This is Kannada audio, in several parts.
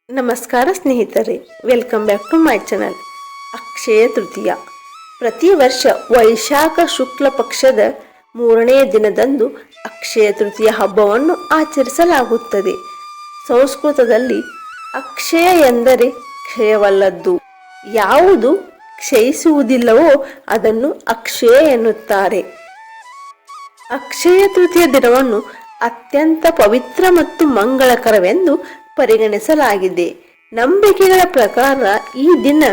ನಮಸ್ಕಾರ ಸ್ನೇಹಿತರೆ, welcome back to my channel. Akshaya Tritiya ಪ್ರತಿ ವರ್ಷ ವೈಶಾಖ ಶುಕ್ಲ ಪಕ್ಷದ 3ನೇ ದಿನದಂದು ಅಕ್ಷಯ ತೃತೀಯ ಹಬ್ಬವನ್ನು ಆಚರಿಸಲಾಗುತ್ತದೆ. ಸಂಸ್ಕೃತದಲ್ಲಿ ಅಕ್ಷಯ ಎಂದರೆ ಕ್ಷಯವಲ್ಲದ್ದು. ಯಾವುದು ಕ್ಷಯಿಸುವುದಿಲ್ಲವೋ ಅದನ್ನು ಅಕ್ಷಯ ಎನ್ನುತ್ತಾರೆ. ಅಕ್ಷಯ ತೃತೀಯ ದಿನವನ್ನು ಅತ್ಯಂತ ಪವಿತ್ರ ಮತ್ತು ಮಂಗಳಕರವೆಂದು ಪರಿಗಣಿಸಲಾಗಿದೆ. ನಂಬಿಕೆಗಳ ಪ್ರಕಾರ ಈ ದಿನ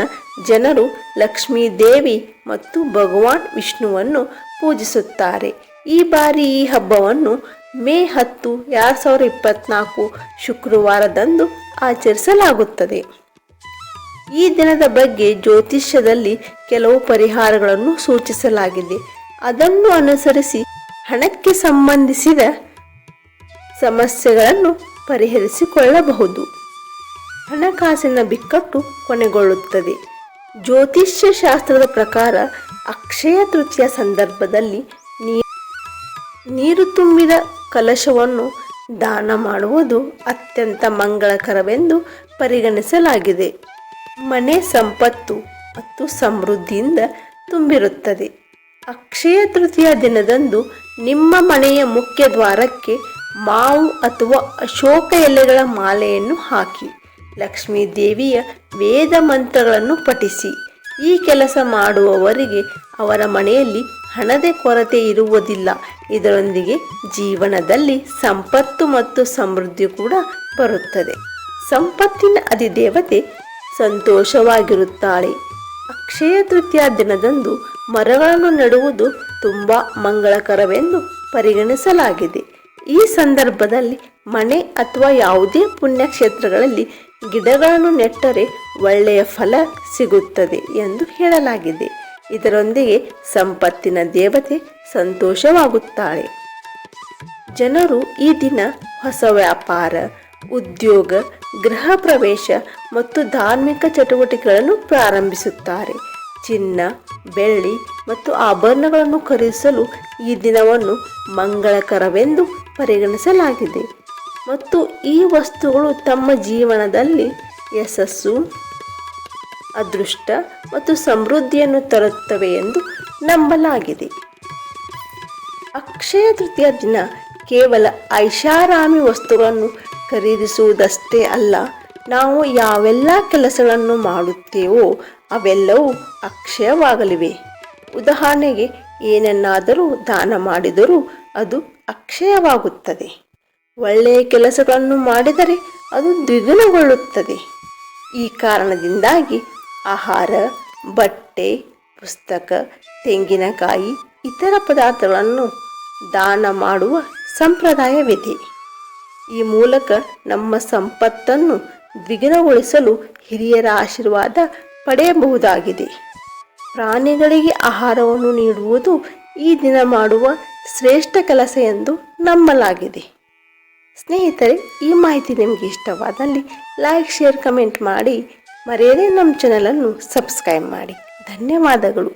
ಜನರು ಲಕ್ಷ್ಮೀ ದೇವಿ ಮತ್ತು ಭಗವಾನ್ ವಿಷ್ಣುವನ್ನು ಪೂಜಿಸುತ್ತಾರೆ. ಈ ಬಾರಿ ಈ ಹಬ್ಬವನ್ನು ಮೇ 10, 2024 ಶುಕ್ರವಾರದಂದು ಆಚರಿಸಲಾಗುತ್ತದೆ. ಈ ದಿನದ ಬಗ್ಗೆ ಜ್ಯೋತಿಷ್ಯದಲ್ಲಿ ಕೆಲವು ಪರಿಹಾರಗಳನ್ನು ಸೂಚಿಸಲಾಗಿದೆ. ಅದನ್ನು ಅನುಸರಿಸಿ ಹಣಕ್ಕೆ ಸಂಬಂಧಿಸಿದ ಸಮಸ್ಯೆಗಳನ್ನು ಪರಿಹರಿಸಿಕೊಳ್ಳಬಹುದು. ಹಣಕಾಸಿನ ಬಿಕ್ಕಟ್ಟು ಕೊನೆಗೊಳ್ಳುತ್ತದೆ. ಜ್ಯೋತಿಷ್ಯ ಶಾಸ್ತ್ರದ ಪ್ರಕಾರ ಅಕ್ಷಯ ತೃತೀಯ ಸಂದರ್ಭದಲ್ಲಿ ನೀರು ತುಂಬಿದ ಕಲಶವನ್ನು ದಾನ ಮಾಡುವುದು ಅತ್ಯಂತ ಮಂಗಳಕರವೆಂದು ಪರಿಗಣಿಸಲಾಗಿದೆ. ಮನೆ ಸಂಪತ್ತು ಮತ್ತು ಸಮೃದ್ಧಿಯಿಂದ ತುಂಬಿರುತ್ತದೆ. ಅಕ್ಷಯ ತೃತೀಯ ದಿನದಂದು ನಿಮ್ಮ ಮನೆಯ ಮುಖ್ಯ ದ್ವಾರಕ್ಕೆ ಮಾವು ಅಥವಾ ಅಶೋಕ ಎಲೆಗಳ ಮಾಲೆಯನ್ನು ಹಾಕಿ ಲಕ್ಷ್ಮೀ ದೇವಿಯ ವೇದ ಮಂತ್ರಗಳನ್ನು ಪಠಿಸಿ. ಈ ಕೆಲಸ ಮಾಡುವವರಿಗೆ ಅವರ ಮನೆಯಲ್ಲಿ ಹಣದ ಕೊರತೆ ಇರುವುದಿಲ್ಲ. ಇದರೊಂದಿಗೆ ಜೀವನದಲ್ಲಿ ಸಂಪತ್ತು ಮತ್ತು ಸಮೃದ್ಧಿ ಕೂಡ ಬರುತ್ತದೆ. ಸಂಪತ್ತಿನ ಅಧಿದೇವತೆ ಸಂತೋಷವಾಗಿರುತ್ತಾಳೆ. ಅಕ್ಷಯ ತೃತೀಯ ದಿನದಂದು ಮರಗಳನ್ನು ನೆಡುವುದು ತುಂಬ ಮಂಗಳಕರವೆಂದು ಪರಿಗಣಿಸಲಾಗಿದೆ. ಈ ಸಂದರ್ಭದಲ್ಲಿ ಮನೆ ಅಥವಾ ಯಾವುದೇ ಪುಣ್ಯಕ್ಷೇತ್ರಗಳಲ್ಲಿ ಗಿಡಗಳನ್ನು ನೆಟ್ಟರೆ ಒಳ್ಳೆಯ ಫಲ ಸಿಗುತ್ತದೆ ಎಂದು ಹೇಳಲಾಗಿದೆ. ಇದರೊಂದಿಗೆ ಸಂಪತ್ತಿನ ದೇವತೆ ಸಂತೋಷವಾಗುತ್ತಾಳೆ. ಜನರು ಈ ದಿನ ಹೊಸ ವ್ಯಾಪಾರ, ಉದ್ಯೋಗ, ಗೃಹ ಪ್ರವೇಶ ಮತ್ತು ಧಾರ್ಮಿಕ ಚಟುವಟಿಕೆಗಳನ್ನು ಪ್ರಾರಂಭಿಸುತ್ತಾರೆ. ಚಿನ್ನ, ಬೆಳ್ಳಿ ಮತ್ತು ಆಭರಣಗಳನ್ನು ಖರೀದಿಸಲು ಈ ದಿನವನ್ನು ಮಂಗಳಕರವೆಂದು ಪರಿಗಣಿಸಲಾಗಿದೆ ಮತ್ತು ಈ ವಸ್ತುಗಳು ತಮ್ಮ ಜೀವನದಲ್ಲಿ ಯಶಸ್ಸು, ಅದೃಷ್ಟ ಮತ್ತು ಸಮೃದ್ಧಿಯನ್ನು ತರುತ್ತವೆ ಎಂದು ನಂಬಲಾಗಿದೆ. ಅಕ್ಷಯ ತೃತೀಯ ದಿನ ಕೇವಲ ಐಷಾರಾಮಿ ವಸ್ತುಗಳನ್ನು ಖರೀದಿಸುವುದಷ್ಟೇ ಅಲ್ಲ, ನಾವು ಯಾವೆಲ್ಲ ಕೆಲಸಗಳನ್ನು ಮಾಡುತ್ತೇವೋ ಅವೆಲ್ಲವೂ ಅಕ್ಷಯವಾಗಲಿವೆ. ಉದಾಹರಣೆಗೆ, ಏನನ್ನಾದರೂ ದಾನ ಮಾಡಿದರೂ ಅದು ಅಕ್ಷಯವಾಗುತ್ತದೆ. ಒಳ್ಳೆಯ ಕೆಲಸಗಳನ್ನು ಮಾಡಿದರೆ ಅದು ದ್ವಿಗುಣಗೊಳ್ಳುತ್ತದೆ. ಈ ಕಾರಣದಿಂದಾಗಿ ಆಹಾರ, ಬಟ್ಟೆ, ಪುಸ್ತಕ, ತೆಂಗಿನಕಾಯಿ, ಇತರ ಪದಾರ್ಥಗಳನ್ನು ದಾನ ಮಾಡುವ ಸಂಪ್ರದಾಯವಿದೆ. ಈ ಮೂಲಕ ನಮ್ಮ ಸಂಪತ್ತನ್ನು ದ್ವಿಗುಣಗೊಳಿಸಲು ಹಿರಿಯರ ಆಶೀರ್ವಾದ ಪಡೆಯಬಹುದಾಗಿದೆ. ಪ್ರಾಣಿಗಳಿಗೆ ಆಹಾರವನ್ನು ನೀಡುವುದು ಈ ದಿನ ಮಾಡುವ ಶ್ರೇಷ್ಠ ಕೆಲಸ ಎಂದು ನಂಬಲಾಗಿದೆ. ಸ್ನೇಹಿತರೆ, ಈ ಮಾಹಿತಿ ನಿಮಗೆ ಇಷ್ಟವಾದಲ್ಲಿ ಲೈಕ್, ಶೇರ್, ಕಮೆಂಟ್ ಮಾಡಿ. ಮರೆಯದೇ ನಮ್ಮ ಚಾನಲನ್ನು ಸಬ್ಸ್ಕ್ರೈಬ್ ಮಾಡಿ. ಧನ್ಯವಾದಗಳು.